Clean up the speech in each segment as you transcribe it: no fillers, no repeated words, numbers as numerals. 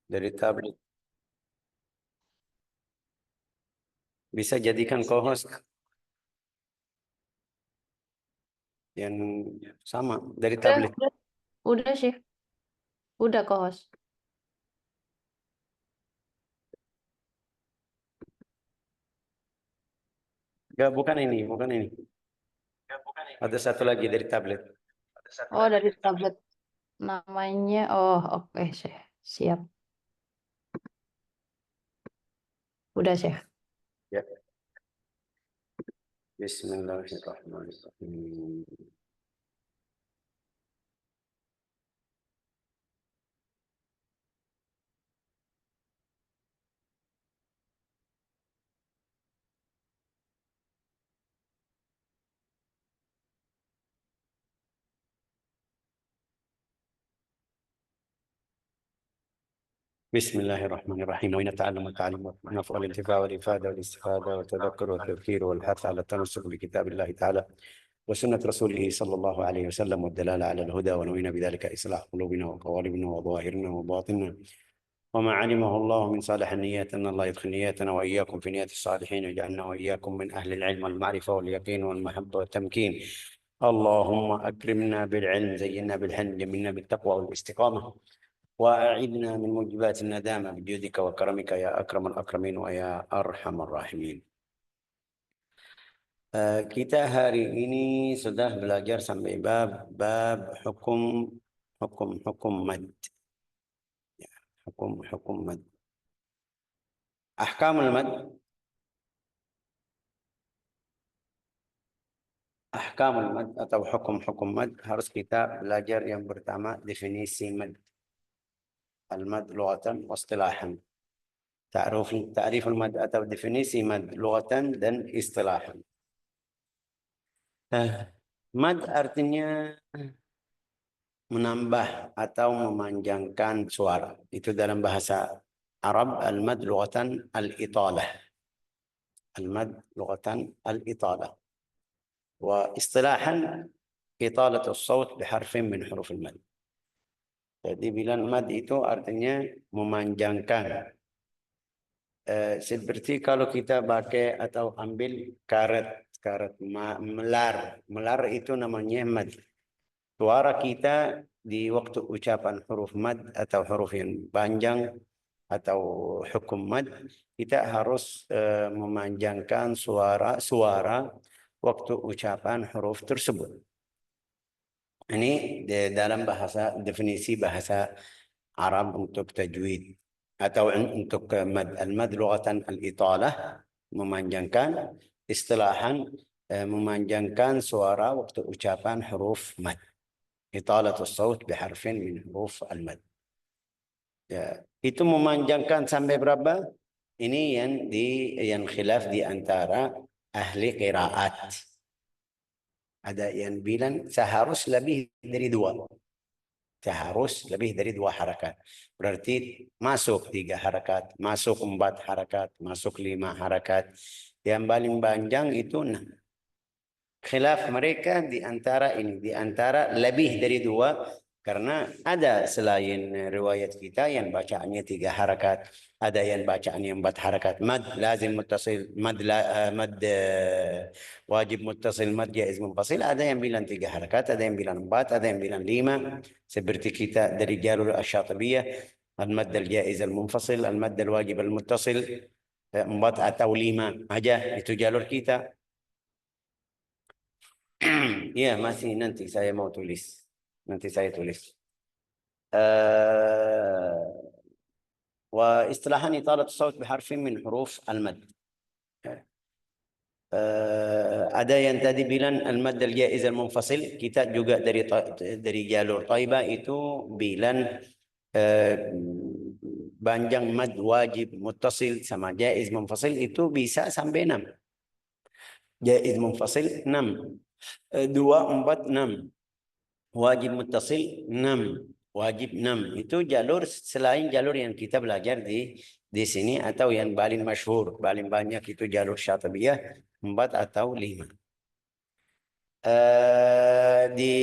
dari tablet. Bisa jadikan co-host yang sama dari tablet. Udah sih, udah kok host. Enggak, bukan ini, bukan ini. Ada satu lagi dari tablet. Oh dari tablet namanya, oh oke sih, siap. Udah sih. Ya. Bismillahirrahmanirrahim. بسم الله الرحمن الرحيم وإن تعلم التعليم ونفع الانتفاع والإفادة والاستفادة والتذكر والتذكير والحث على التمسك بكتاب الله تعالى وسنة رسوله صلى الله عليه وسلم والدلالة على الهدى ونوينا بذلك إصلاح قلوبنا وقوالبنا وظواهرنا وباطننا وما علمه الله من صالح النيات أن الله يدخل نياتنا وإياكم في نيات الصالحين ويجعلنا وإياكم من أهل العلم والمعرفة واليقين والمحبة والتمكين. اللهم أكرمنا بالعلم، زينا بالحلم، جملنا بالتقوى والاستقامة، وأعذنا من موجبات الندامة بجودك وكرمك يا أكرم الأكرمين ويا أرحم الراحمين. Kita hari ini sudah belajar sampai bab hukum mad. Hukum mad. Ahkamul mad. Ahkamul mad atau hukum mad harus kita belajar yang pertama definisi mad. Al-mad lughatan wa istilahan. Ta'riful mad atau definisi mad lughatan dan istilahan. Mad artinya menambah atau memanjangkan suara. Itu dalam bahasa Arab, al-mad lughatan al-italah. Al-mad lughatan al-italah. Wa istilahan italatul saut biharfin min huruf al-mad. Jadi bilang mad itu artinya memanjangkan. Seperti kalau kita pakai atau ambil karet melar itu namanya mad. Suara kita di waktu ucapan huruf mad atau huruf yang panjang atau hukum mad, kita harus memanjangkan suara waktu ucapan huruf tersebut. Ini dalam definisi bahasa Arab untuk tajwid atau untuk mad. Al-mad lughatan al-italah, memanjangkan, istilahan memanjangkan suara waktu ucapan huruf mad. Italatus saut biharfin min huruf al-mad. Ya, itu memanjangkan sampai berapa? Ini yang khilaf di antara ahli qiraat. Ada yang bilang seharus lebih dari dua. Seharus lebih dari dua harakat. Berarti masuk 3 harakat, masuk 4 harakat, masuk 5 harakat. Yang paling panjang itu 6. Khilaf mereka di antara ini, di antara lebih dari 2, karena ada selain riwayat kita yang bacaannya 3 harakat, ada yang bacaannya 4 harakat. Mad lazim muttasil, mad wajib muttasil, mad jaiz munfasil. Ada yang bilang 3 harakat, ada yang bilang 4, ada yang bilang 5. Seperti kita dari jalur asy-Syatibiyah, al-mad al-jaiz al-munfasil, al-mad al-wajib al-muttasil, 4 atau 5 aja itu jalur kita. Ya, masih nanti saya mau tulis. Nanti saya tulis. واصطلاحا إطالة الصوت بحرف من حروف المد. Ada yang tadi bilang al-mad al-jaiz al-munfasil, kita juga dari jalur Taibah itu bilang panjang mad wajib muttasil sama jaiz munfasil itu bisa sampai 6. Jaiz munfasil 6. 2, 4, 6. Wajib muttasil 6. Wajib 6. Itu jalur selain jalur yang kita belajar di sini atau yang paling masyhur, paling banyak itu jalur Syatibiyah 4 atau 5. Di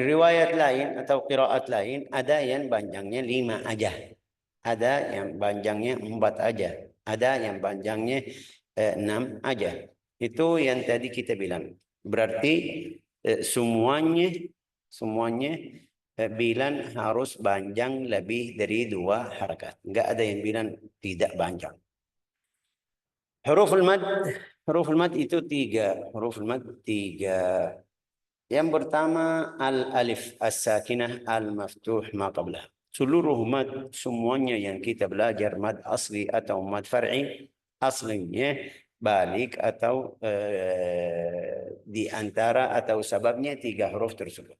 riwayat lain atau qiraat lain ada yang panjangnya 5 aja. Ada yang panjangnya 4 aja. Ada yang panjangnya 6 aja. Itu yang tadi kita bilang. Berarti semuanya bilang harus panjang lebih dari 2 harakat. Enggak ada yang bilang tidak panjang. Huruful mad itu 3. Huruful mad 3. Yang pertama al-alif as-sakinah al-maftuh ma qablah. Seluruh mad semuanya yang kita belajar mad asli atau mad far'i aslinya balik atau di antara atau sebabnya 3 huruf tersebut.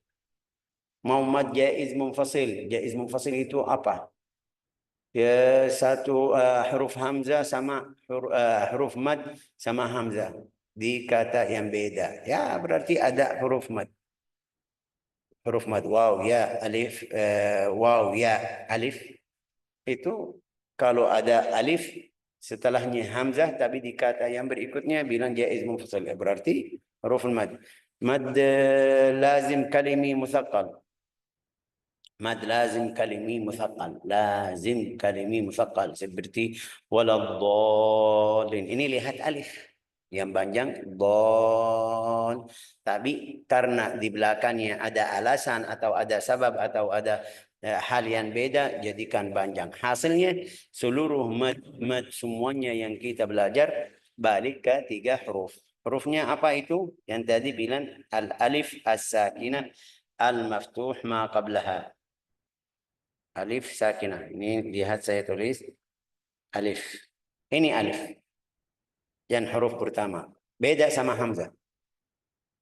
Mau mad jaiz munfasil. Jaiz munfasil itu apa? Ya, satu huruf hamzah sama huruf mad sama hamzah di kata yang beda. Ya, berarti ada huruf mad. Huruf mad waw ya alif waw ya alif itu kalau ada alif setelahnya hamzah tapi di kata yang berikutnya bilang jaiz munfasil. Berarti huruf mad. Mad lazim kalimi musaqqal. Mad lazim kalimi musaqqal. Lazim kalimi musaqqal seperti waladhdallin. Ini lihat alif yang panjang dol, tapi karena di belakangnya ada alasan atau ada sebab atau ada hal yang beda jadikan panjang. Hasilnya seluruh mad semuanya yang kita belajar balik ke 3 huruf. Hurufnya apa itu? Yang tadi bilang al alif as-sakinah al maftuh ma qablaha. Alif sakinah. Ini lihat saya tulis alif. Ini alif. Yang huruf pertama. Beda sama hamzah.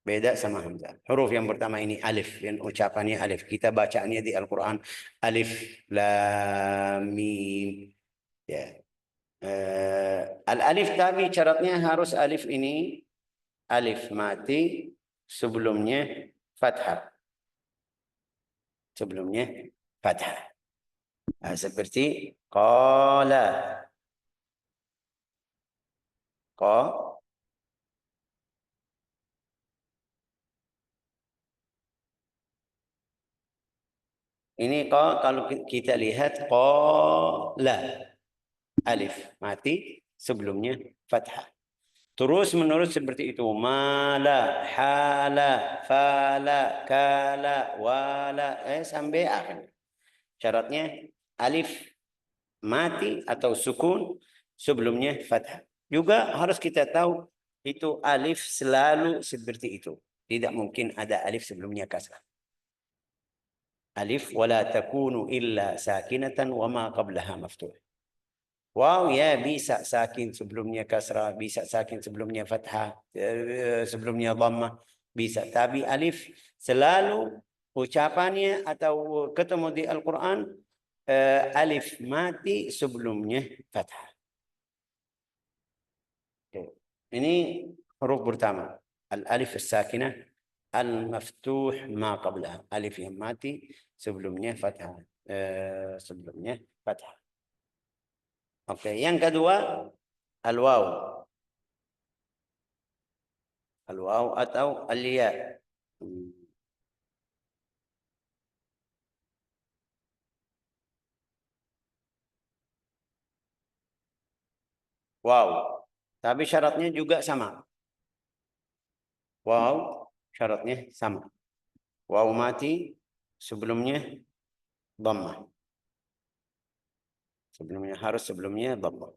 Beda sama hamzah. Huruf yang pertama ini alif. Yang ucapannya alif. Kita bacaannya di Al-Quran. Alif, lam, mim. Ya. Al-alif tapi syaratnya harus alif ini. Alif mati. Sebelumnya fathah. Sebelumnya fathah. Seperti qala. Ini kalau kita lihat qala alif mati sebelumnya fathah. Terus menerus seperti itu. Mala, hala, fala, kala, wala sampai akhir. Syaratnya alif mati atau sukun sebelumnya fathah. Juga harus kita tahu itu alif selalu seperti itu. Tidak mungkin ada alif sebelumnya kasrah. Alif wala takunu illa sakinatan wa ma qablaha maftuh. Wow ya bisa sakin sebelumnya kasrah, bisa sakin sebelumnya fathah, sebelumnya dhammah, bisa. Tapi alif selalu ucapannya atau ketemu di Al-Quran alif mati sebelumnya fathah. Ini huruf pertama. Al-alif as-sakinah al-maftuh ma qablaha. Alif yang mati sebelumnya fathah. Sebelumnya fathah. Oke, yang kedua al-waw. Al-waw atau al-ya. Waw. Tapi syaratnya juga sama. Waw syaratnya sama. Waw mati sebelumnya dhammah. Sebelumnya dhammah.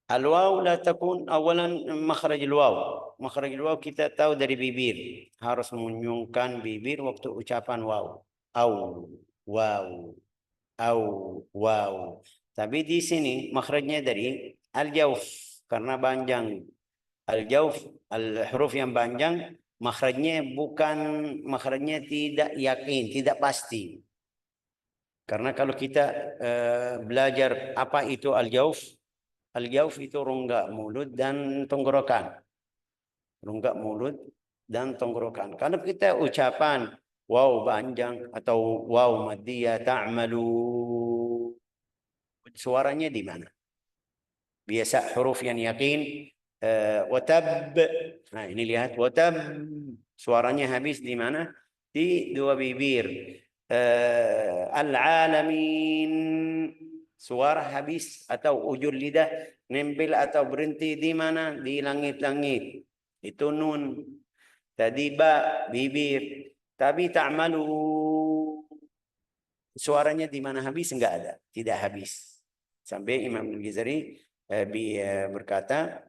Al-waw la takun awalan makhraj al-waw. Makhraj al-waw kita tahu dari bibir. Harus mengunyungkan bibir waktu ucapan waw. Au, waw, au, waw. Tapi di sini makhrajnya dari al-jawf karena panjang. Al-jawf, al-huruf yang panjang makhrajnya tidak yakin, tidak pasti. Karena kalau kita belajar apa itu al-jawf, al-jawf itu rongga mulut dan tenggorokan. Rongga mulut dan tenggorokan. Kalau kita ucapan waw panjang atau waw maddiyah ta'malu, suaranya di mana? Biasa huruf yang yakin watab. Nah, ini lihat watab. Suaranya habis di mana? Di 2 bibir. Al-alamin. Suara habis atau ujung lidah nempel atau berhenti di mana? Di langit-langit. Itu nun. Tadi ba, bibir. Tapi ta'malu. Suaranya di mana habis? Enggak ada. Tidak habis. Sampai Imam Al-Ghazali berkata,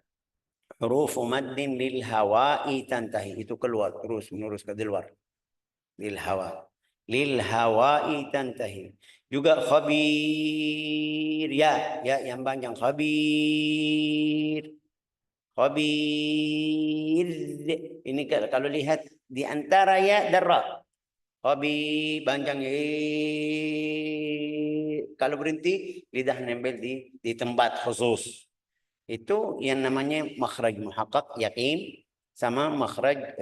huruf maddin lil hawa'i tantahi. Itu keluar terus menerus ke luar. Lil hawa. Lil hawa'i tantahi. Juga khabir. Ya yang panjang. Khabir. Khabir. Ini kalau lihat di antara ya dan ra. Khabir panjang. Kalau berhenti lidah nempel di tempat khusus. Itu yang namanya makhraj muhaqqaq yakin sama makhraj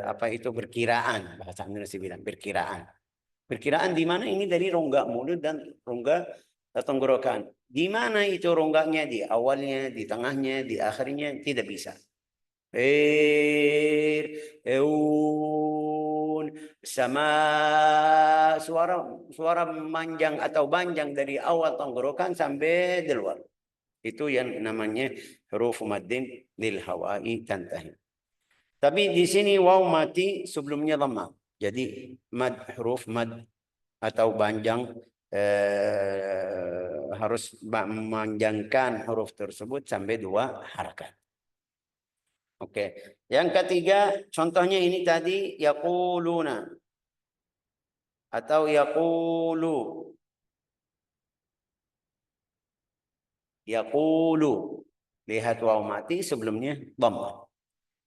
apa itu perkiraan, bahasa Indonesia bilang perkiraan. Perkiraan di mana? Ini dari rongga mulut dan rongga tenggorokan. Di mana itu rongganya? Di awalnya, di tengahnya, di akhirnya? Tidak bisa. Eun, sama suara manjang atau panjang dari awal tenggorokan sampai di luar. Itu yang namanya huruf maddin lil hawa'i tantahi. Tapi di sini waw mati sebelumnya dhamma. Jadi huruf mad atau panjang harus memanjangkan huruf tersebut sampai 2 harakat. Oke. Yang ketiga, contohnya ini tadi yaquluna atau yaqulu. Yaqulu. Lihat waw mati sebelumnya dhamma.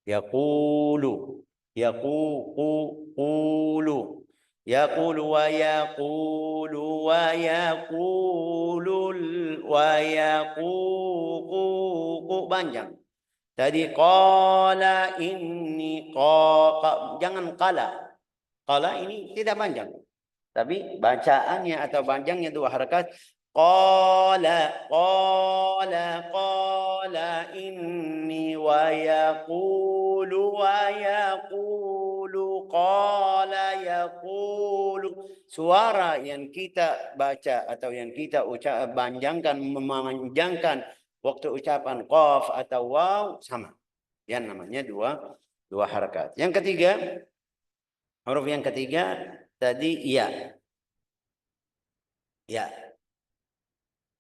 Yaqulu. Yaqulu. Yaqulu wa yaqulu wa yaqulul wa yaququ panjang. Tadi qala inni jangan qala. Qala ini tidak panjang. Tapi bacaannya atau panjangnya 2 harakat. Qala inni wa yaqulu qala yaqulu. Suara yang kita baca atau yang kita ucap memanjangkan waktu ucapan qaf atau waw sama. Yang namanya dua harakat. Yang ketiga, huruf yang ketiga tadi ya. Ya.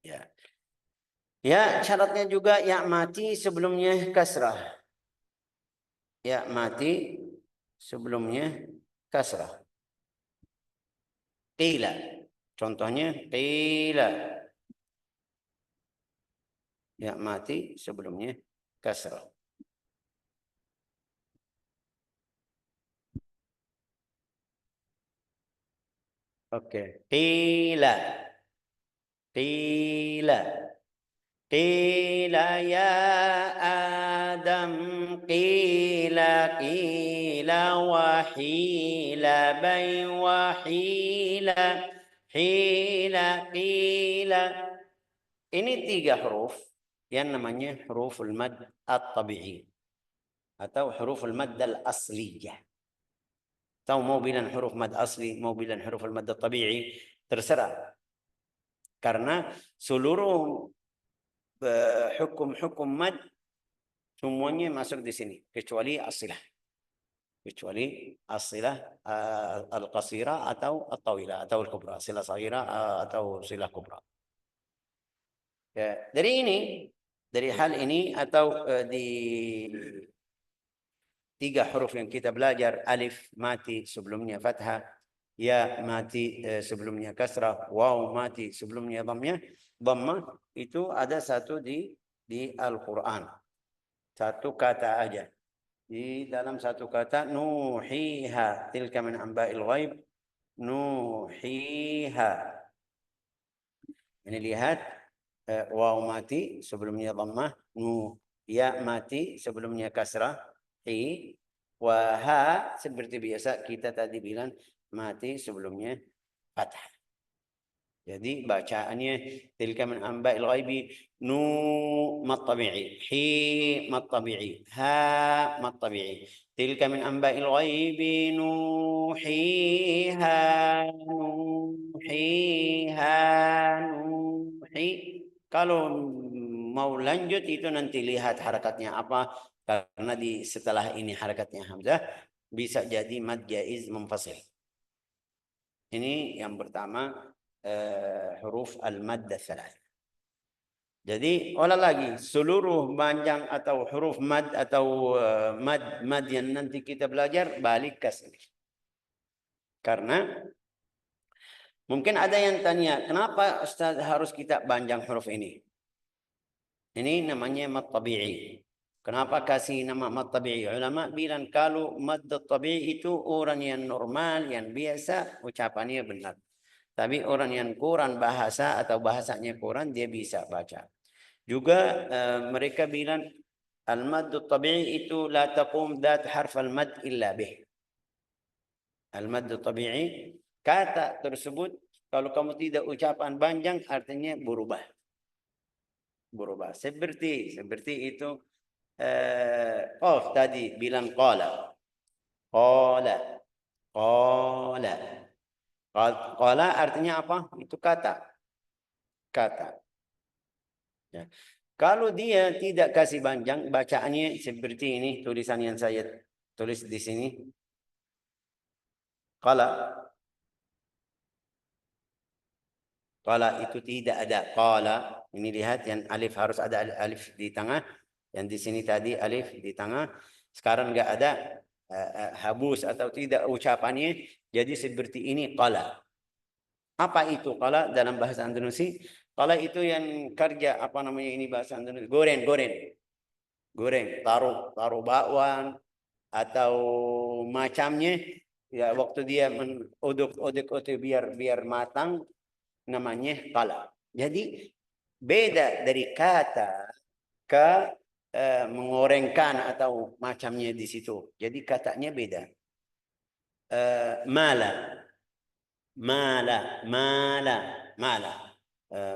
Ya. Ya, syaratnya juga ya mati sebelumnya kasrah. Ya mati sebelumnya kasrah. Qila. Contohnya qila. Ya mati sebelumnya kasrah. Oke. Qila. Qila. Qila ya Adam. Qila wahila bay wahila. Qila. Ini 3 huruf yang namanya huruful mad at-tabi'i atau huruful mad al-asliyah. Atau mau bilang huruf mad asli, mau bilang huruful mad at-tabi'i, terserah. Karena seluruh hukum mad semuanya masuk di sini kecuali asilah. Kecuali asilah al-qasira atau at-tawila atau al-kubra, silah saghira atau silah kubra. Ya, dari hal ini atau di 3 huruf yang kita belajar, alif mati sebelumnya fathah, ya mati sebelumnya kasrah, waw mati sebelumnya dhammah, itu ada satu di Al-Quran. Satu kata aja. Di dalam satu kata nuhiha, tilka min amba'il ghaib, nuhiha. Ini lihat waw mati sebelumnya dhammah, ya mati sebelumnya kasrah, ha seperti biasa kita tadi bilang mati sebelumnya fathah. Jadi bacaannya tilka min amba'il ghaibi nu mad tabi'i, hi mad tabi'i, ha mad tabi'i. Tilka min amba'il ghaibi nuhiha nuhiha nuhi. Kalau mau lanjut itu nanti lihat harakatnya apa, karena di setelah ini harakatnya hamzah bisa jadi mad jaiz munfasil. Ini yang pertama huruf al-mad tsalath. Jadi ulang lagi, seluruh panjang atau huruf mad atau mad yang nanti kita belajar balik ke sini. Karena mungkin ada yang tanya, kenapa Ustaz harus kita panjang huruf ini? Ini namanya mad tabi'i. Kenapa kasih nama mad tabi'i? Ulama bilang kalau mad tabi'i itu orang yang normal, yang biasa, ucapannya benar. Tapi orang yang kurang bahasa atau bahasanya kurang, dia bisa baca. Juga mereka bilang al-mad tabi'i itu la taqum dat harf al-mad illa bih. Al-mad tabi'i, kata tersebut kalau kamu tidak ucapan panjang artinya berubah. Berubah. Seperti itu tadi bilang qala. Qala. Qala. Qala artinya apa? Itu kata. Kata. Ya. Kalau dia tidak kasih panjang, bacaannya seperti ini, tulisan yang saya tulis di sini. Qala. Qala itu tidak ada. Qala. Ini lihat yang alif harus ada alif di tengah. Yang di sini tadi alif di tengah. Sekarang enggak ada habus atau tidak ucapannya. Jadi seperti ini qala. Apa itu qala dalam bahasa Indonesia? Qala itu yang kerja apa namanya ini bahasa Indonesia? Goreng, taruh bakwan atau macamnya. Ya waktu dia odok-odok biar matang namanya qala. Jadi beda dari kata ke mengorengkan atau macamnya di situ. Jadi katanya beda. Mala.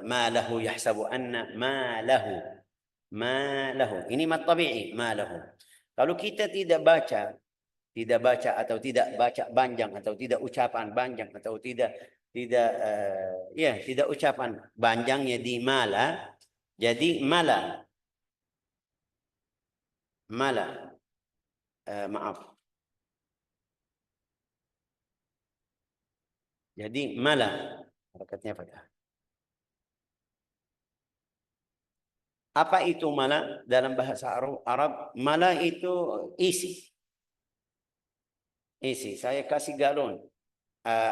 Malahu yahsabu anna malahu. Ini mad tabi'i, malahu. Kalau kita tidak baca atau tidak baca panjang atau tidak ucapan panjang atau tidak ucapan panjangnya di mala, jadi mala maaf. Jadi mala harakatnya fathah. Apa itu mala dalam bahasa Arab? Mala itu isi. Saya kasih galon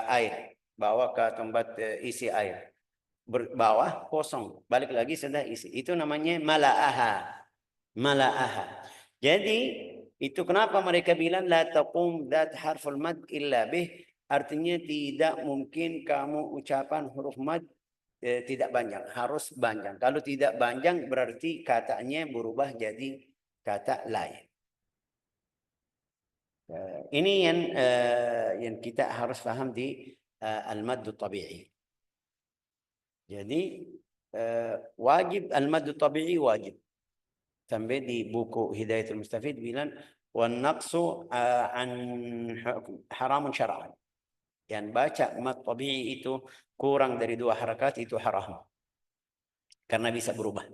air, bawa ke tempat isi air. Bawah kosong, balik lagi sudah isi. Itu namanya mala'aha. Jadi itu kenapa mereka bilang la taqum dat harful mad illa bih, artinya tidak mungkin kamu ucapan huruf mad tidak panjang, harus panjang. Kalau tidak panjang berarti katanya berubah jadi kata lain. Ini yang kita harus paham di al-mad tabi'i. Jadi wajib al-mad tabi'i wajib. Sampai di buku Hidayatul Mustafid bilang wan naqsu an haramun syar'an. Yang baca mad tabi'i itu kurang dari 2 harakat itu haram. Karena bisa berubah.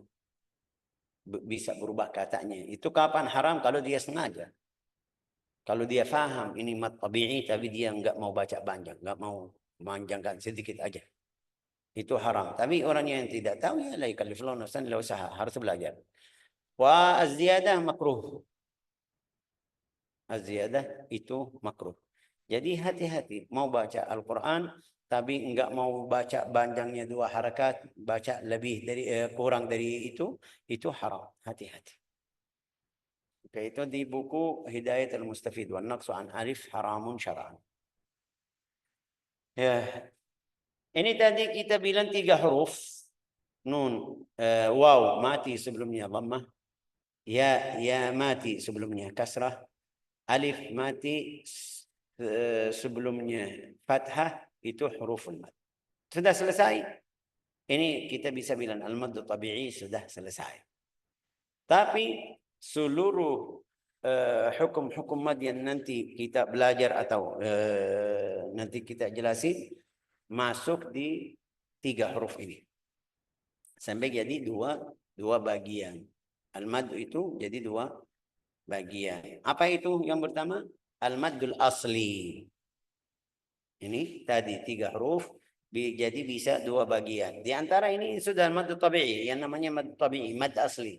Bisa berubah katanya. Itu kapan haram? Kalau dia sengaja. Kalau dia faham ini mad tabi'i tapi dia enggak mau baca panjang, enggak mau memanjangkan sedikit aja. Itu haram. Tapi orang yang tidak tahu ya la yakallifullahu nafsan illa usaha, harus belajar. Wa az-ziyadah makruh. Az-ziyadah itu makruh. Jadi hati-hati mau baca Al-Qur'an tapi enggak mau baca panjangnya 2 harakat, baca lebih dari kurang dari itu haram. Hati-hati. Itu di buku Hidayatul Mustafid wan naqsu an alif haramun syar'an. Ya. Ini tadi kita bilang 3 huruf. Nun, waw mati sebelumnya dhammah. Ya mati sebelumnya kasrah. Alif mati sebelumnya fathah, itu huruful mad. Sudah selesai. Ini kita bisa bilang al-maddu tabi'i sudah selesai. Tapi seluruh hukum-hukum mad yang nanti kita belajar atau nanti kita jelasin masuk di 3 huruf ini. Sampai jadi dua bagian. Al-mad itu jadi 2 bagian. Apa itu yang pertama? Al-maddul asli. Ini tadi 3 huruf jadi bisa 2 bagian. Di antara ini sudah al-mad tabi'i, yang namanya mad tabi'i, mad asli.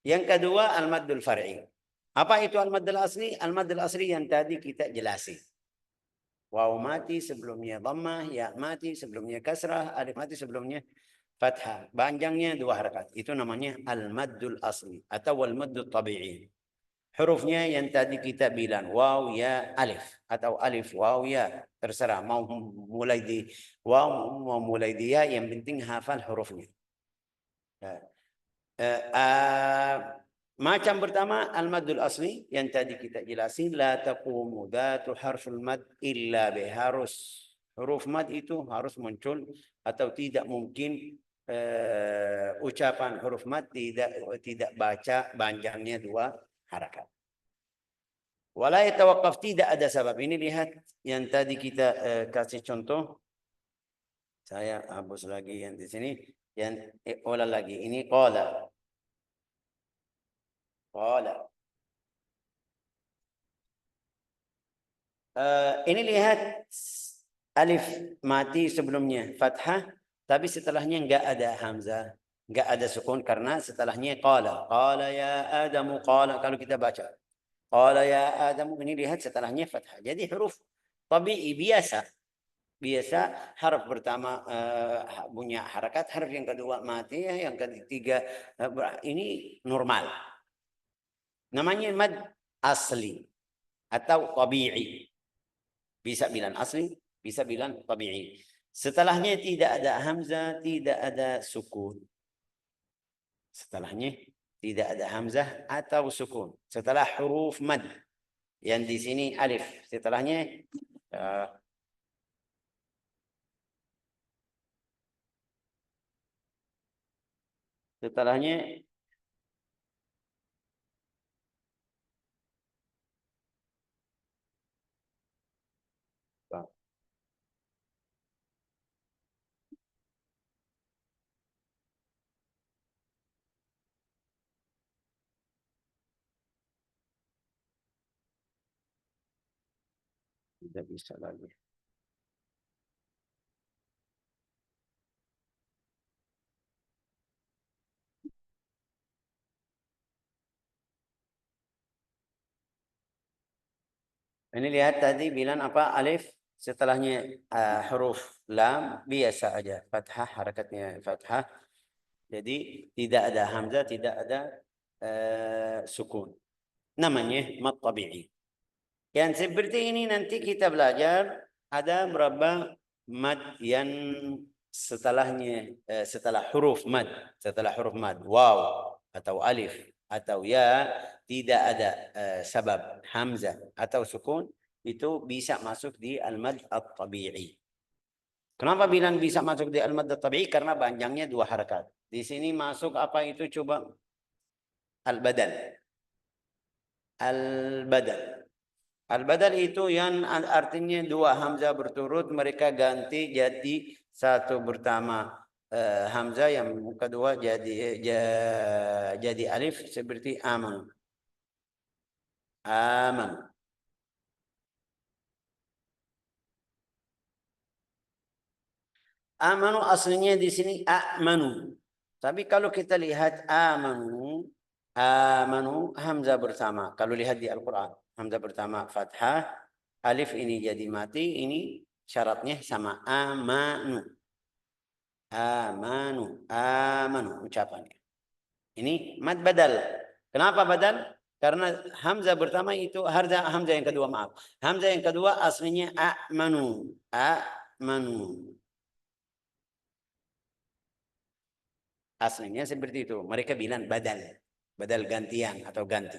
Yang kedua al-maddul far'i. Apa itu al-maddul asli? Al-maddul asli yang tadi kita jelasin. Waw mati sebelumnya dhammah, ya mati sebelumnya kasrah, alif mati sebelumnya fathah. Panjangnya 2 harakat. Itu namanya al-maddul asli atau al-maddul tabi'i. Hurufnya yang tadi kita bilang waw ya alif atau alif waw ya, terserah mau mulai di waw mau mulai di ya, yang penting hafal hurufnya. Macam pertama al-maddul asli yang tadi kita jelasin, la taqumu dzatu harful mad illa bi, harus huruf mad itu harus muncul atau tidak mungkin ucapan huruf mad tidak baca panjangnya 2 harakat. Wala yatawaqqaf, tidak ada sebab. Ini lihat yang tadi kita kasih contoh. Saya hapus lagi yang di sini. Yang ulang lagi. Ini qala. Qala. Ini lihat alif mati sebelumnya fathah, tapi setelahnya enggak ada hamzah, enggak ada sukun karena setelahnya qala. Qala ya Adamu qala, kalau kita baca qala ya Adamu, ini lihat setelahnya fathah. Jadi huruf tabi'i biasa. Harf pertama punya harakat, harf yang kedua mati, yang ketiga ini normal. Namanya mad asli atau tabi'i. Bisa bilang asli, bisa bilang tabi'i. Setelahnya tidak ada hamzah, tidak ada sukun. Setelahnya tidak ada hamzah atau sukun. Setelah huruf mad yang di sini alif, setelahnya tidak bisa lagi. Ini lihat tadi bilang apa, alif setelahnya huruf lam biasa aja, fathah, harakatnya fathah. Jadi tidak ada hamzah, tidak ada sukun. Namanya mad tabi'i. Yang seperti ini nanti kita belajar ada berapa mad yang setelahnya setelah huruf mad, waw atau alif atau ya tidak ada sebab hamzah atau sukun, itu bisa masuk di al-mad at-tabi'i. Kenapa bilang bisa masuk di al-mad at-tabi'i? Karena panjangnya 2 harakat. Di sini masuk apa itu, coba? Al-badal. Al-badal. Al-badal itu yang artinya 2 hamzah berturut, mereka ganti jadi satu pertama hamzah, yang kedua jadi alif, seperti aman. Aman. Amanu aslinya di sini amanu. Tapi kalau kita lihat amanu hamzah bersama. Kalau lihat di Al-Quran, hamzah pertama fathah, alif ini jadi mati, ini syaratnya sama amanu. Amanu ucapannya. Ini mad badal. Kenapa badal? Karena hamzah pertama itu hamzah yang kedua, maaf. Hamzah yang kedua aslinya amanu. Aslinya seperti itu. Mereka bilang badal gantian atau ganti.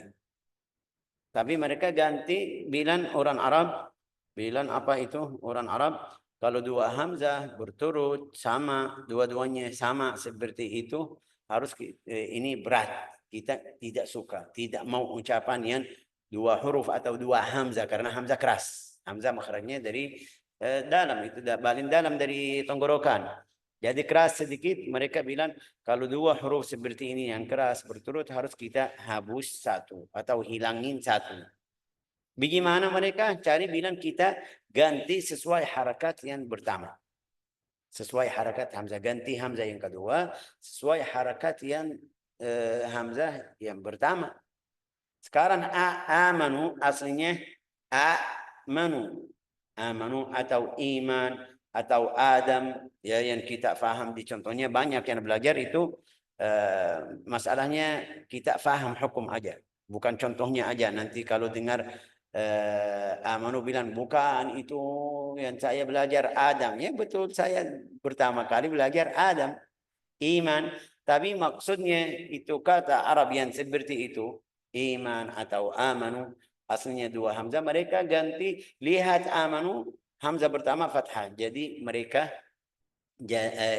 Tapi mereka ganti, bilang orang Arab, bilang apa itu orang Arab, Kalau dua hamzah berturut sama, dua-duanya sama seperti itu, harus ini berat. Kita tidak suka, tidak mau ucapan yang dua huruf atau dua hamzah karena hamzah keras. Hamzah makhrajnya dari dalam, itu paling dalam dari tenggorokan. Jadi keras sedikit, mereka bilang kalau dua huruf seperti ini yang keras berturut harus kita hapus satu atau hilangin satu. Bagaimana mereka cari bilang kita ganti sesuai harakat yang pertama. Sesuai harakat hamzah, ganti hamzah yang kedua sesuai harakat yang hamzah yang pertama. Sekarang amanu aslinya amanu. Amanu atau iman atau Adam ya, yang kita faham di contohnya banyak yang belajar itu masalahnya kita faham hukum aja, bukan contohnya aja. Nanti kalau dengar amanu bilang bukan itu yang saya belajar Adam, ya betul, saya pertama kali belajar Adam iman, tapi maksudnya itu kata Arab yang seperti itu iman atau amanu aslinya dua hamzah, mereka ganti, lihat amanu hamzah pertama fathah, jadi mereka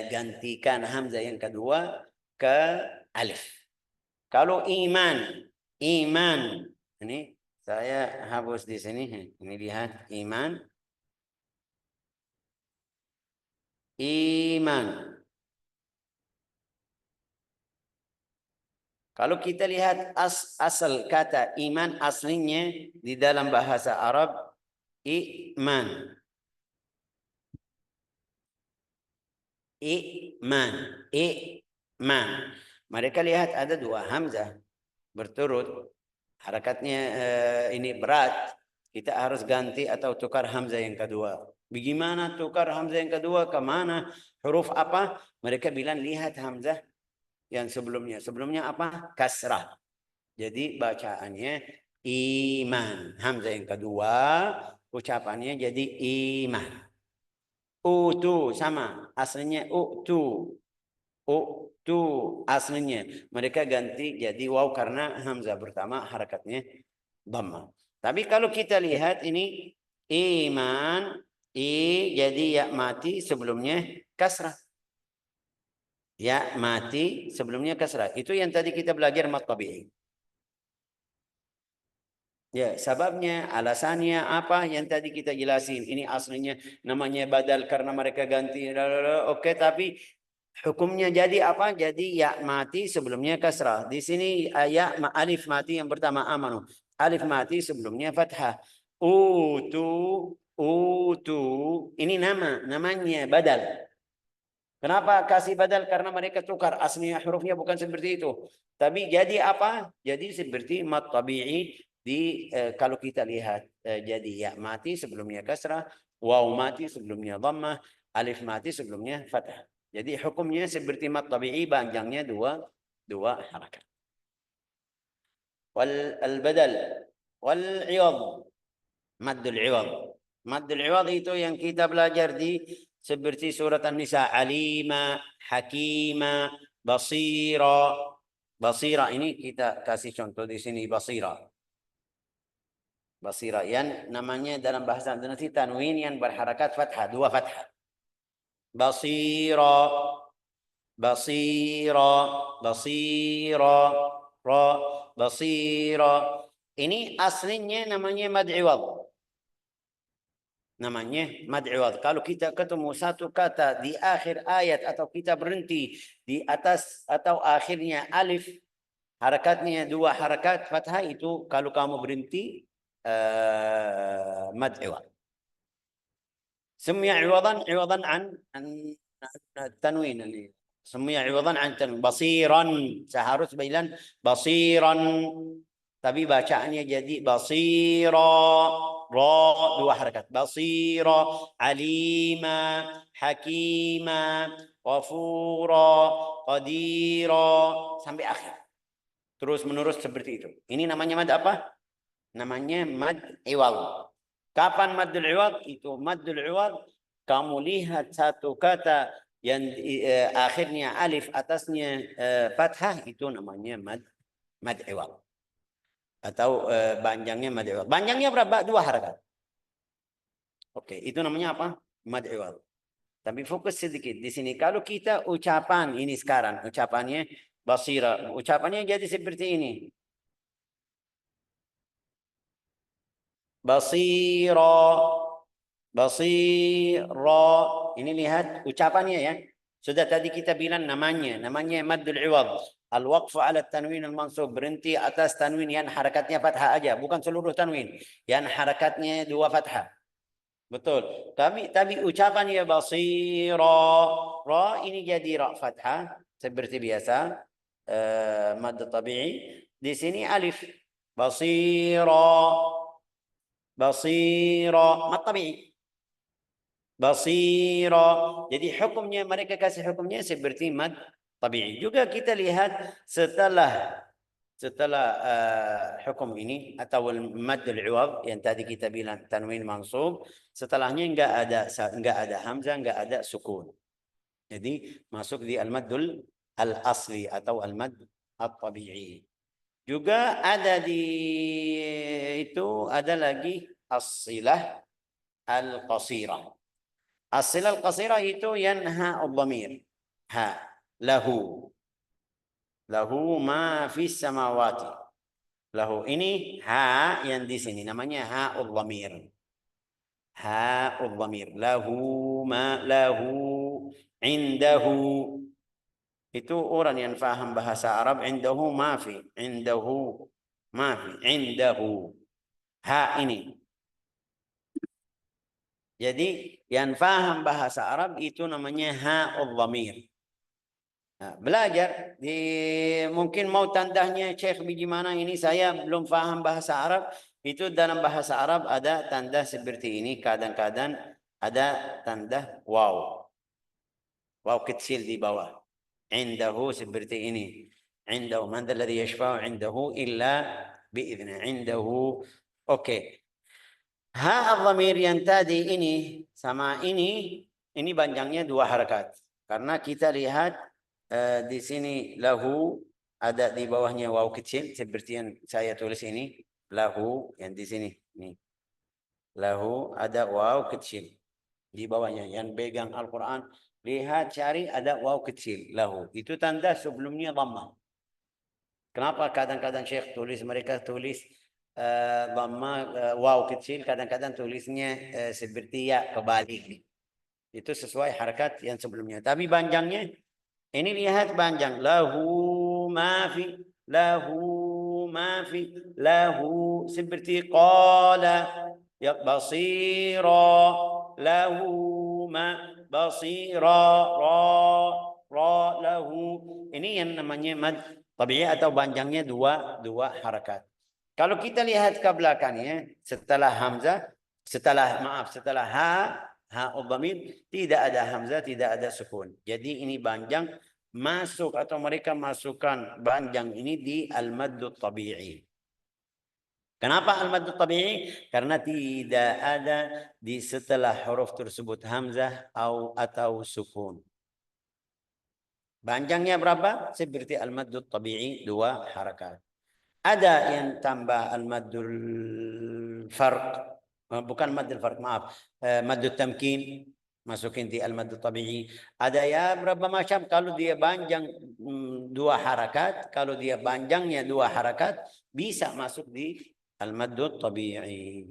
gantikan hamzah yang kedua ke alif. Kalau iman ini saya hapus di sini, ini lihat iman Kalau kita lihat asal kata iman aslinya di dalam bahasa Arab iman. Mereka lihat ada dua hamzah berturut, harakatnya ini berat. Kita harus ganti atau tukar hamzah yang kedua. Bagaimana tukar hamzah yang kedua? Kemana? Huruf apa? Mereka bilang lihat hamzah yang sebelumnya. Sebelumnya apa? Kasrah. Jadi bacaannya iman. Hamzah yang kedua ucapannya jadi iman. Utu sama. Aslinya utu. Utu aslinya. Mereka ganti jadi waw karena hamzah pertama harakatnya dhamma. Tapi kalau kita lihat ini iman, jadi ya mati sebelumnya kasrah. Ya mati sebelumnya kasrah. Itu yang tadi kita belajar mat tabi'i. Ya, sababnya, alasannya apa yang tadi kita jelasin. Ini aslinya namanya badal karena mereka ganti. Oke, tapi hukumnya jadi apa? Jadi ya mati sebelumnya kasrah. Di sini ya alif mati yang pertama amanu. Alif mati sebelumnya fathah. Utu. Ini namanya badal. Kenapa kasih badal? Karena mereka tukar aslinya hurufnya bukan seperti itu. Tapi jadi apa? Jadi seperti mat tabi'i di kalau kita lihat jadi ya mati sebelumnya kasrah, waw mati sebelumnya dhammah, alif mati sebelumnya fathah. Jadi hukumnya seperti mat tabi'i, panjangnya dua harakat. Wal badal wal iwad, maddul iwad. Maddul iwad itu yang kita belajar di seperti surat An-Nisa, alima, hakima, basira. Basira ini kita kasih contoh di sini, basira. Basira yang namanya dalam bahasa Indonesia tanwin yang berharakat fathah, dua fathah. Basira, ra, basira. Ini aslinya namanya mad iwad. Namanya mad iwad. Kalau kita ketemu satu kata di akhir ayat atau kita berhenti di atas atau akhirnya alif, harakatnya dua harakat fathah, itu kalau kamu berhenti mad iwad. سمي عوضا عن التنوين اللي سمي عوضا عن التنوين. بصيرا seharus bilang basiran, tapi bacaannya jadi basira, ra dua harakat. Basira, alima, hakima, ghafura, qadira sampai akhir. Terus menerus seperti itu. Ini namanya mad apa? Namanya mad iwad. Kapan maddul iwad? Itu maddul iwad kamu lihat satu kata yang akhirnya alif atasnya fathah, itu namanya mad iwad. Atau panjangnya mad iwad. Panjangnya berapa? Dua harakat. Oke, itu namanya apa? mad iwad. Tapi fokus sedikit di sini. Kalau kita ucapan ini sekarang, ucapannya basira, ucapannya jadi seperti ini. Basira, basira. Ini lihat ucapannya ya. Sudah tadi kita bilang namanya maddul iwad. Al-waqfu ala tanwin al-mansub, berhenti atas tanwin yang harakatnya fathah aja, bukan seluruh tanwin. Yang harakatnya dua fathah. Betul. Tapi ucapannya basira, ra ini jadi ra fathah seperti biasa. Mad tabi'i. Di sini alif. Basira. Basira. Mad tabi'i. Basira. Jadi hukumnya mereka kasih hukumnya seperti mad tabi'i. Juga kita lihat setelah hukum ini atau mad al-iwad yang tadi kita bilang tanwin mansub, setelahnya enggak ada hamzah, enggak ada sukun. Jadi masuk di al-maddul al-asli atau al-mad at-tabi'i. Juga ada di itu ada lagi as-silah al-qasirah. As-silah al-qasirah itu yanha ad-dhamir. Ha, lahu. Lahu ma fis samawati. Lahu ini ha yang di sini namanya ha'ul dhamir. Ha'ul dhamir. Lahu ma lahu indahu. Itu orang yang faham bahasa Arab. Indahu ma fi. Indahu ma fi. Indahu. Ha ini. Jadi yang faham bahasa Arab itu namanya ha'ul dhamir. Nah, belajar mungkin mau tandanya Syekh bagaimana ini saya belum paham bahasa Arab. Itu dalam bahasa Arab ada tanda seperti ini, kadang-kadang ada tanda waw kecil di bawah. Indahu seperti ini. Indahu man alladhi yashfa'u indahu illa bi'idzni. Indahu. Oke. Ha al-dhamir yang tadi ini sama ini panjangnya dua harakat. Karena kita lihat di sini lahu ada di bawahnya waw kecil seperti yang saya tulis ini. Lahu yang di sini nih. Lahu ada waw kecil di bawahnya. Yang pegang Al-Quran lihat cari ada waw kecil lahu. Itu tanda sebelumnya dhammah. Kenapa kadang-kadang Syekh mereka tulis dhammah waw kecil, kadang-kadang tulisnya seperti ya kebalik. Itu sesuai harakat yang sebelumnya. Tapi panjangnya ini lihat panjang. Lahu ma fi. Lahu ma fi. Lahu seperti qala. Ya basira. Lahu ma basira. Ra lahu. Ini yang namanya mad tabi'i atau panjangnya dua harakat. Kalau kita lihat ke belakangnya setelah hamzah, setelah ha'ul dhamir tidak ada hamzah, tidak ada sukun. Jadi ini panjang masuk atau mereka masukkan panjang ini di al-maddut tabi'i. Kenapa al-maddut tabi'i? Karena tidak ada di setelah huruf tersebut hamzah atau sukun. Panjangnya berapa? Seperti al-maddut tabi'i dua harakat. Ada yang tambah al-maddul farq. Bukan maddul farq, maaf. Maddul tamkin. Masukin di al-maddul tabi'i. Ada ya berapa macam. Kalau dia panjang dua harakat. Kalau dia panjangnya dua harakat. Bisa masuk di al-maddul tabi'i.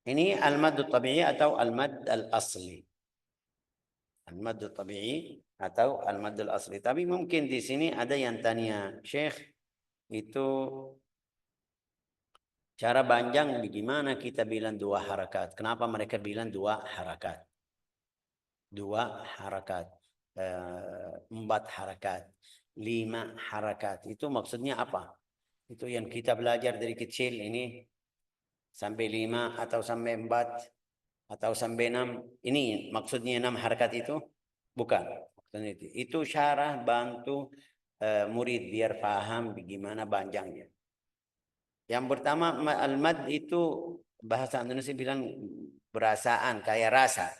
Ini al-maddul tabi'i atau al-madd al-asli. Al-maddul tabi'i atau al-maddul asli. Tapi mungkin di sini ada yang tanya, Syekh, itu cara panjang bagaimana kita bilang dua harakat? Kenapa mereka bilang dua harakat? Dua harakat, 4 harakat, 5 harakat. Itu maksudnya apa? Itu yang kita belajar dari kecil ini sampai 5 atau sampai 4 atau sampai 6. Ini maksudnya 6 harakat itu? Bukan. Maksudnya itu syarah bantu murid biar paham bagaimana panjangnya. Yang pertama al-mad itu bahasa Indonesia bilang perasaan, kayak rasa.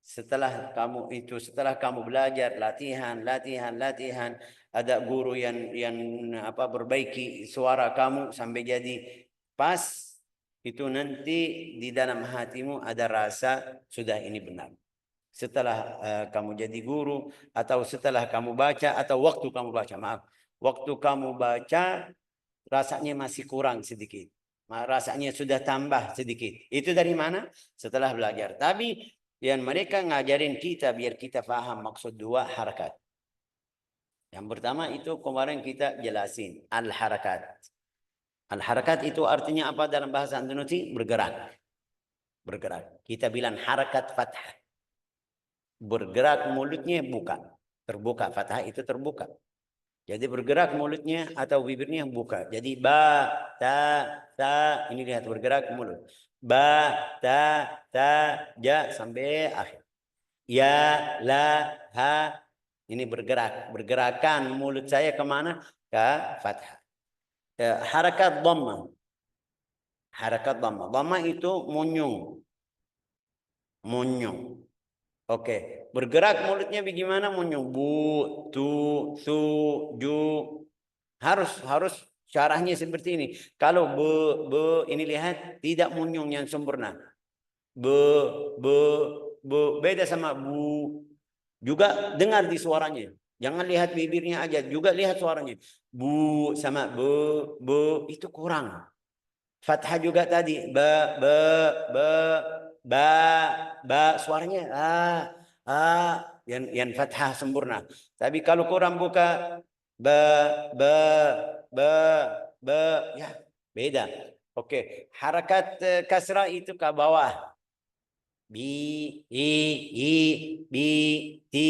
Setelah kamu belajar latihan, ada guru yang perbaiki suara kamu sampai jadi pas, itu nanti di dalam hatimu ada rasa sudah ini benar. Setelah kamu jadi guru, atau setelah kamu baca, atau waktu kamu baca, maaf, waktu kamu baca rasanya masih kurang sedikit, rasanya sudah tambah sedikit. Itu dari mana? Setelah belajar. Tapi yang mereka ngajarin kita biar kita paham maksud dua harakat. Yang pertama itu kemarin kita jelasin al-harakat. Al-harakat itu artinya apa dalam bahasa Indonesia? Bergerak. Bergerak. Kita bilang harakat fathah. Bergerak mulutnya buka. Terbuka. Fathah itu terbuka. Jadi bergerak mulutnya atau bibirnya buka. Jadi ba, ta. Ini lihat bergerak mulut. Ba, ta, ja sampai akhir. Ya, la, ha. Ini bergerak. Bergerakan mulut saya kemana? Ke fathah. Harakat dhamma. Harakat dhamma. Dhamma itu munyung. Munyung. Oke. Bergerak mulutnya bagaimana munyung? Bu, tu, su, ju. Harus caranya seperti ini. Kalau be ini lihat tidak munyung yang sempurna. Be beda sama bu. Juga dengar di suaranya. Jangan lihat bibirnya aja, juga lihat suaranya. Bu sama be itu kurang. Fathah juga tadi ba suaranya yang fathah sempurna. Tapi kalau kurang buka ba ya beda. Oke, harakat kasrah itu ke bawah. Bi, i, bi, ti,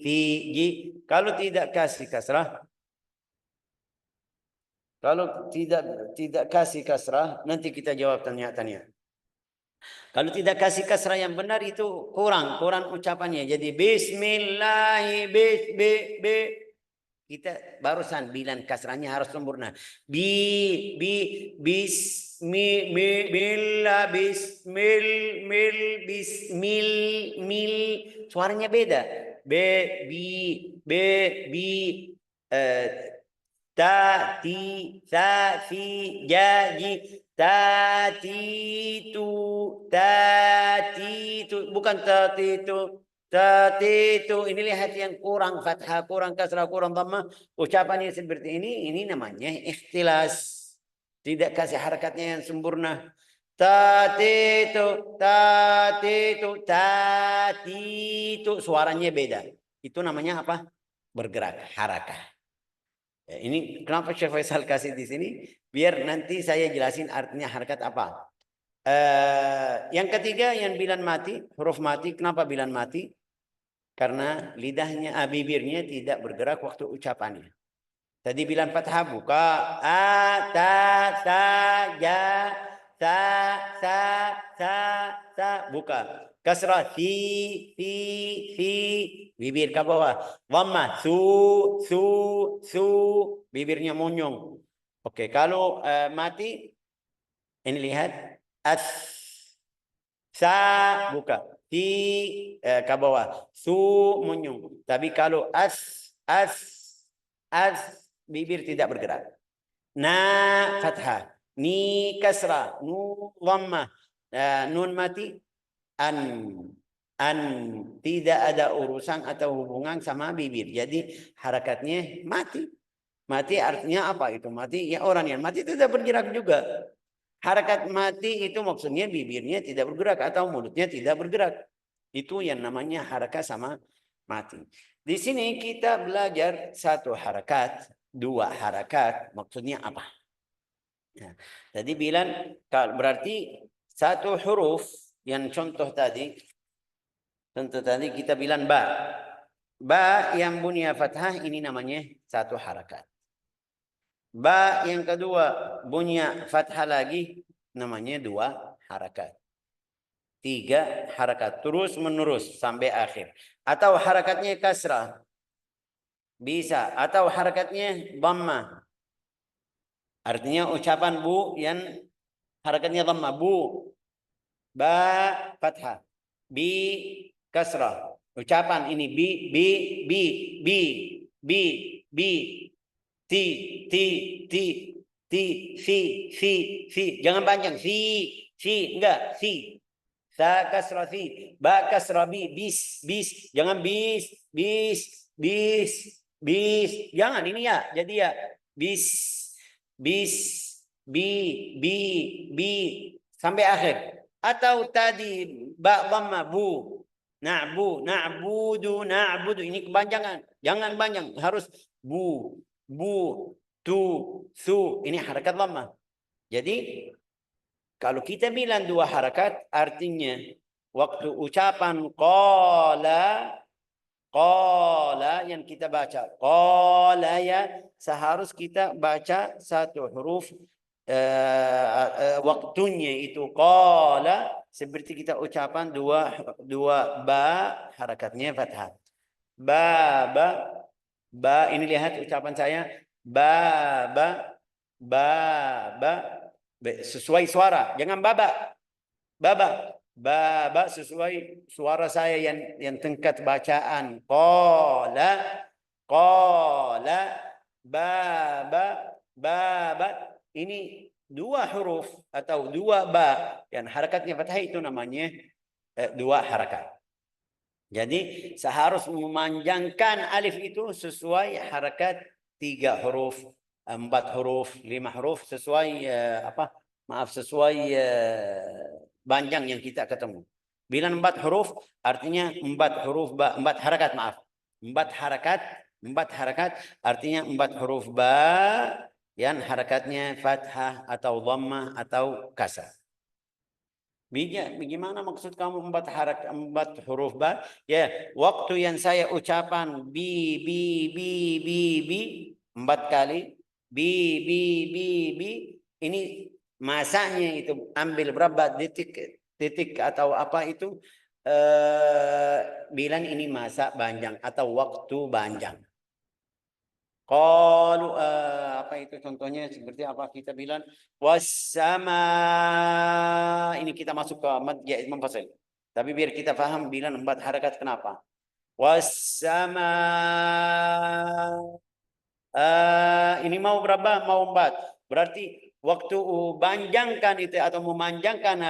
fi, ji. Kalau tidak kasih kasrah, nanti kita jawab tanya-tanya. Kalau tidak kasih kasrah yang benar itu kurang ucapannya. Jadi bismillahi kita barusan bilang kasrahnya harus sempurna. Bismil suaranya beda. Ta fi jaji tatitu bukan tatitu. Ini lihat yang kurang fathah, kurang kasrah, kurang dhamma. Ucapannya seperti ini namanya ikhtilas. Tidak kasih harakatnya yang sempurna. Tatitu suaranya beda. Itu namanya apa? Bergerak, harakah. Ya, ini kenapa Syekh Faisal kasih di sini? Biar nanti saya jelasin artinya harakat apa. Yang ketiga yang bilan mati, huruf mati. Kenapa bilan mati? Karena lidahnya, bibirnya tidak bergerak waktu ucapannya. Tadi bilan fathah buka, ta, ja, sa, buka. Kasrah fi, bibir ke bawah. Dhamma su, bibirnya munyung. Oke, kalau mati ini lihat sa buka, ti ke bawah, su munyung. Tapi kalau bibir tidak bergerak. Na fathah, ni kasrah, nu dhamma, nun mati, an tidak ada urusan atau hubungan sama bibir. Jadi harakatnya mati. Mati artinya apa itu? Mati ya orang yang mati tidak bergerak juga. Harakat mati itu maksudnya bibirnya tidak bergerak atau mulutnya tidak bergerak. Itu yang namanya harakat sama mati. Di sini kita belajar satu harakat, dua harakat. Maksudnya apa? Nah, tadi bilang berarti satu huruf yang contoh tadi kita bilang ba. Ba yang bunyi fathah ini namanya satu harakat. Ba yang kedua bunyi fathah lagi namanya dua harakat. Tiga harakat terus menerus sampai akhir. Atau harakatnya kasrah. Bisa. Atau harakatnya dhamma. Artinya ucapan bu yang harakatnya dhamma. Bu. Ba fathah. Bi kasrah. Ucapan ini bi. Ti. fi. Jangan panjang. Fi, enggak. Fi. Sa kasra fi. Ba kasra bi. Bis. Jangan bis. Jangan, ini ya. Jadi ya. Bis. Bi. Sampai akhir. Atau tadi ba dhamma bu. Na'budu. Ini kepanjangan. Jangan panjang. Harus bu. Su. Ini harakat dhamma. Jadi kalau kita bilang dua harakat, artinya waktu ucapan qala yang kita baca qala ya, seharus kita baca satu huruf waktunya itu qala, seperti kita ucapan dua ba, harakatnya fathah. Ba, ini lihat ucapan saya. Ba, sesuai suara, jangan baba. Sesuai suara saya yang tingkat bacaan. Qala, ba. Ini dua huruf atau dua ba yang harakatnya fathah, itu namanya dua harakat. Jadi seharus memanjangkan alif itu sesuai harakat 3 huruf, 4 huruf, 5 huruf, sesuai sesuai panjang yang kita ketemu. Bila 4 huruf artinya 4 huruf ba, 4 harakat, maaf. 4 harakat artinya 4 huruf ba yang harakatnya fathah atau dhammah atau kasrah. Bagaimana maksud kamu 4 huruf ba? Ya, waktu yang saya ucapan bi 4 kali, bi, ini masanya itu ambil berapa detik atau apa itu, bilang ini masa panjang atau waktu panjang. Qalu, apa itu contohnya, seperti apa kita bilang wassama, ini kita masuk ke mad jaiz munfasil, tapi biar kita paham bilang 4 harakat kenapa. Wassama, ini mau berapa? Mau 4, berarti waktu panjangkan itu atau memanjangkan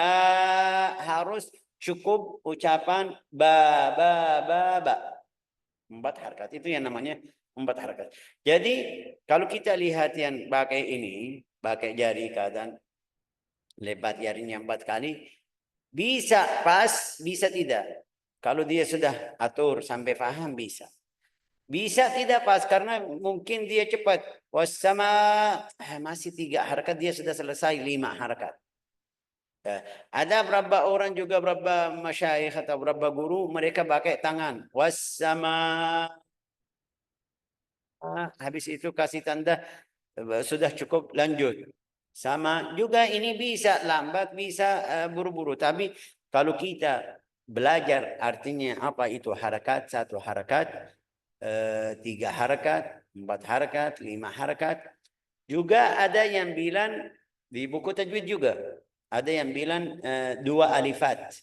harus cukup ucapan ba. 4 harakat itu yang namanya 4 harakat. Jadi kalau kita lihat yang pakai ini, pakai jari kadang lebat jarinya 4 kali, bisa pas, bisa tidak. Kalau dia sudah atur sampai paham bisa. Bisa tidak pas karena mungkin dia cepat. Wassama masih 3 harakat, dia sudah selesai 5 harakat. Ada berapa orang juga, berapa masyayikh atau berapa guru, mereka pakai tangan. Wassama, habis itu kasih tanda sudah cukup, lanjut. Sama juga ini bisa lambat, bisa buru-buru. Tapi kalau kita belajar artinya apa itu harakat, 1 harakat, 3 harakat, 4 harakat, 5 harakat. Juga ada yang bilang di buku tajwid juga ada yang bilang 2 alifat.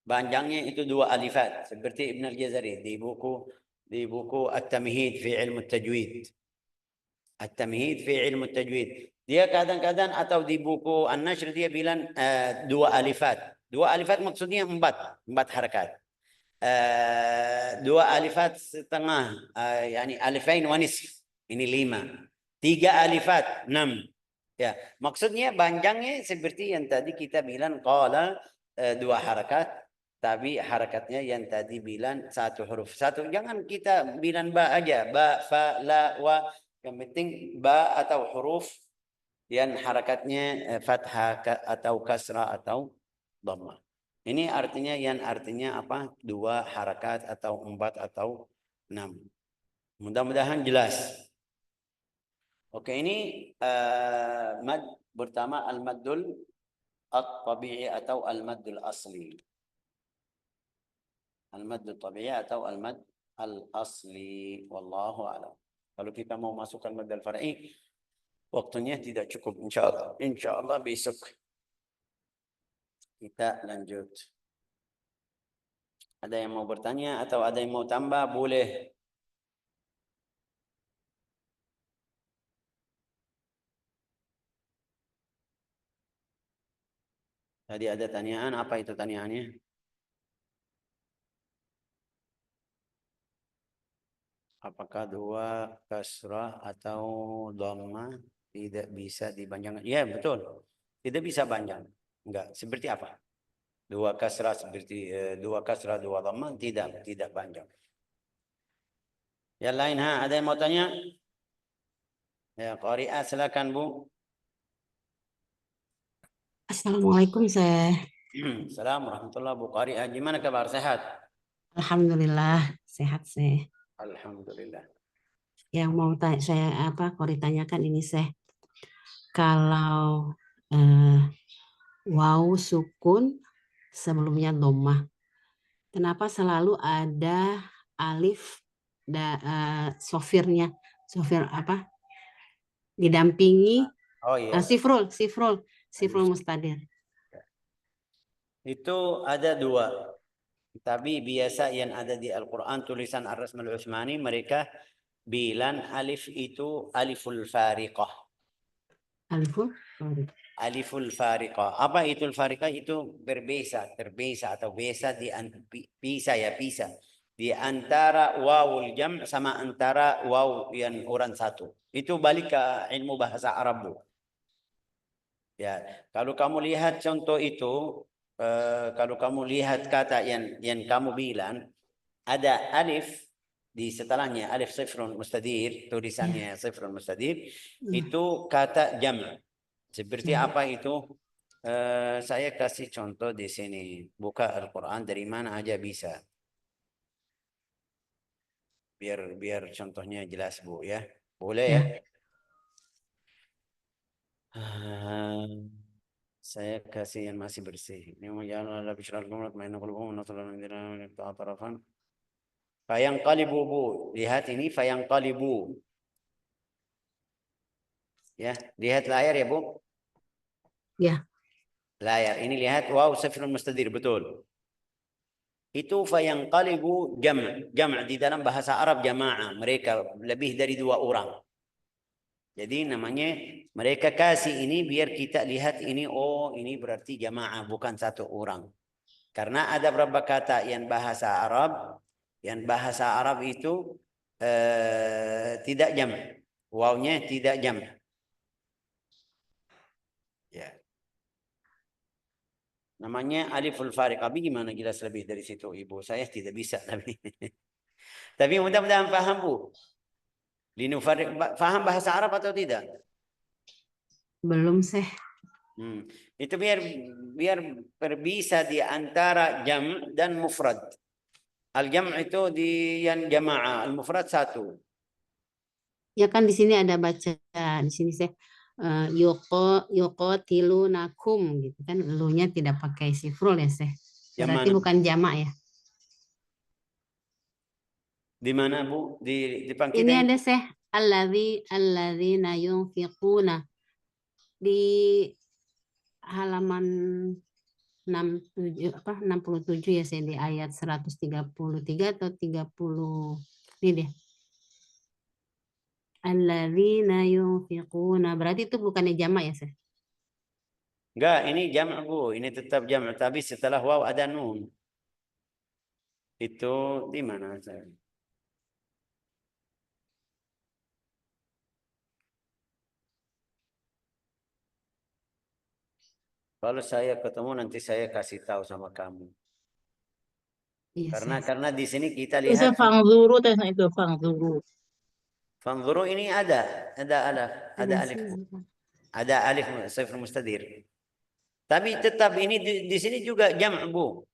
Panjangnya itu 2 alifat, seperti Ibn al-Jazari di buku At-Tamhid fi Ilmu Tajwid. At-Tamhid fi Ilmu Tajwid. Dia kadang-kadang atau di buku An-Nashr dia bilang 2 alifat. 2 alifat maksudnya 4 harakat. 2 alifat setengah, yani alifain wa nisf. Ini 5. 3 alifat 6. Ya, maksudnya panjangnya seperti yang tadi kita bilang qala 2 harakat. Tapi harakatnya yang tadi bilang 1 huruf 1. Jangan kita bilang ba aja. Ba, fa, la, wa. Yang penting ba atau huruf yang harakatnya fathah atau kasrah atau dhammah. Ini artinya yang artinya apa? 2 harakat atau 4 atau 6. Mudah-mudahan jelas. Oke, ini mad pertama al-maddul at-tabi'i atau al-maddul asli. Al-mad tabi'i atau al-mad al-asli, wallahu a'lam. Kalau kita mau masukkan mad al-far'i, waktunya tidak cukup, insyaallah. Insyaallah besok kita lanjut. Ada yang mau bertanya atau ada yang mau tambah, boleh. Tadi ada tanyaan, apa itu tanyaannya? Apakah dua kasrah atau dhamma tidak bisa dipanjangkan? Ya, betul. Tidak bisa panjang. Enggak. Seperti apa? Dua kasrah seperti dua kasrah, dua dhamma tidak panjang. Yang lain, ada yang mau tanya? Ya, Qari'ah silakan, Bu. Assalamualaikum, Syekh. Assalamualaikum warahmatullahi wabarakatuh. Bu Qari'ah, gimana kabar? Sehat? Alhamdulillah sehat, Syekh. Alhamdulillah. Yang mau saya Qori tanyakan ini, Syekh. Kalau waw sukun sebelumnya dhammah, kenapa selalu ada alif sofirnya? Sofir apa? Didampingi Oh iya. sifrul mustadir. Itu ada dua. Tapi biasa yang ada di Al-Quran tulisan Ar-Rasm Al-Utsmani mereka bilang alif itu aliful fariqah. Aliful fariqah. Apa itu fariqah? Itu berbeza, terbeza atau beza pisah di antara wawul jam sama antara waw yang orang satu. Itu balik ke ilmu bahasa Arab, Bu. Ya, kalau kamu lihat contoh itu, kalau kamu lihat kata yang kamu bilang ada alif di setelahnya alif sifrun mustadir, tulisannya sifrun mustadir, itu kata jam'. Seperti apa itu? Saya kasih contoh di sini. Buka Al-Quran dari mana aja bisa. Biar contohnya jelas, Bu, ya. Boleh ya? Saya kasih yang masih bersih. Ini menjalan ala bisyarakum main qulubum nasalan dina ta'atarafan. Fayanqalibu, Bu. Lihat ini fayanqalibu. Ya, lihat layar ya, Bu. Ya. Layar. Ini lihat waw sifrun mustadir, betul. Itu fayanqalibu jam'. Jam' di dalam bahasa Arab jamaah. Mereka lebih dari 2 orang. Jadi namanya mereka kasih ini biar kita lihat ini, oh ini berarti jamaah bukan 1 orang. Karena ada beberapa kata yang bahasa Arab itu tidak jam. Wawnya tidak jam. Ya. Namanya aliful fariq. Tapi gimana jelas lebih dari situ, Ibu? Saya tidak bisa tapi. Tapi mudah-mudahan paham, Bu. Paham bahasa Arab atau tidak? Belum, Syekh. Itu biar berbisa di antara jam' dan mufrad. Al-jam' itu di yang jamaah, al-mufrad 1. Ya kan di sini ada baca di sini, Syekh. Yuqatilunakum gitu kan, lu-nya tidak pakai sifrul ya, Syekh. Berarti bukan jamak ya. Di mana, Bu? Di depan kita ini ada, Syekh, alladzina yunfiquna di halaman 67 ya, Syekh, di ayat 133 atau 30 ini deh. Alladzina yunfiquna, berarti itu bukannya jamak ya, Syekh? Enggak, ini jamak, Bu. Ini tetap jamak, tapi setelah waw ada nun. Itu di mana saya? Kalau saya ketemu nanti saya kasih tahu sama kamu. Iya, Karena di sini kita lihat Fangzuru itu fangzuru. Fangzuru ini ada alif. Ada alif sifr mustadir. Tapi tetap ini di sini juga jam', Bu.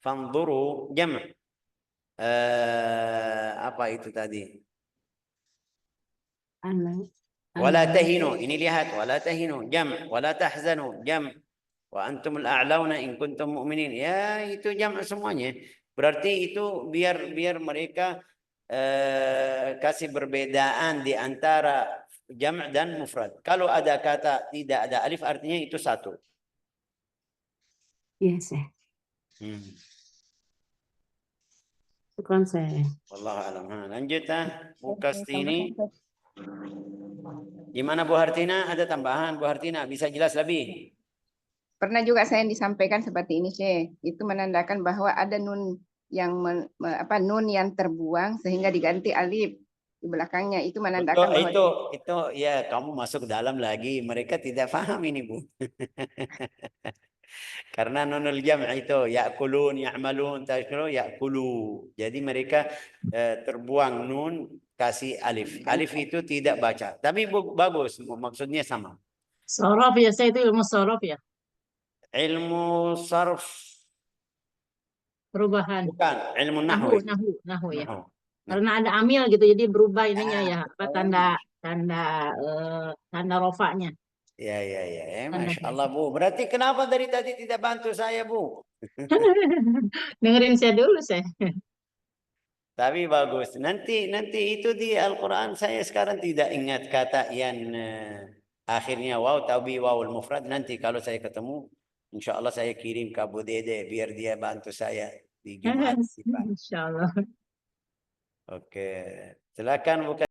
Fangzuru jam'. Apa itu tadi? Wala tahinu. Ini lihat wala tahinu jam', wala tahzanu jam'. Wa antumul a'launa in kuntum mu'minin. Ya, itu jam' semuanya. Berarti itu biar mereka kasih perbedaan di antara jam' dan mufrad. Kalau ada kata tidak ada alif artinya itu 1. Iya, Syekh. Syukran, Syekh. Wallahu a'lam. Lanjut Bu Kastini. Gimana Bu Hartina? Ada tambahan Bu Hartina? Bisa jelas lebih? Pernah juga saya disampaikan seperti ini, Syekh. Itu menandakan bahwa ada nun yang nun yang terbuang sehingga diganti alif di belakangnya. Itu menandakan bahwa Itu ya kamu masuk dalam lagi. Mereka tidak paham ini, Bu. Karena nunul jam' itu ya'kulun, ya'malun, tashkuru, ya'kulu. Jadi mereka terbuang nun kasih alif. Alif itu tidak baca. Tapi bagus, maksudnya sama. Sorof ya, saya itu ilmu sorof ya. Ilmu sarf Perubahan. bukan, ilmu nahwu. Nahu ya. Nahwu. Karena ada amil gitu, jadi berubah ininya ya, apa tanda rofanya. Ya. Tanda Masya Allah, Bu. Berarti kenapa dari tadi tidak bantu saya, Bu? Dengerin saya dulu, saya. Tapi bagus. Nanti itu di Al-Quran saya sekarang tidak ingat kata yang akhirnya waw, tapi wawul mufrad. Nanti kalau saya ketemu, insya Allah saya kirim ke Abu Dede biar dia bantu saya di Jumat. Insya Allah. Oke. Silakan buka.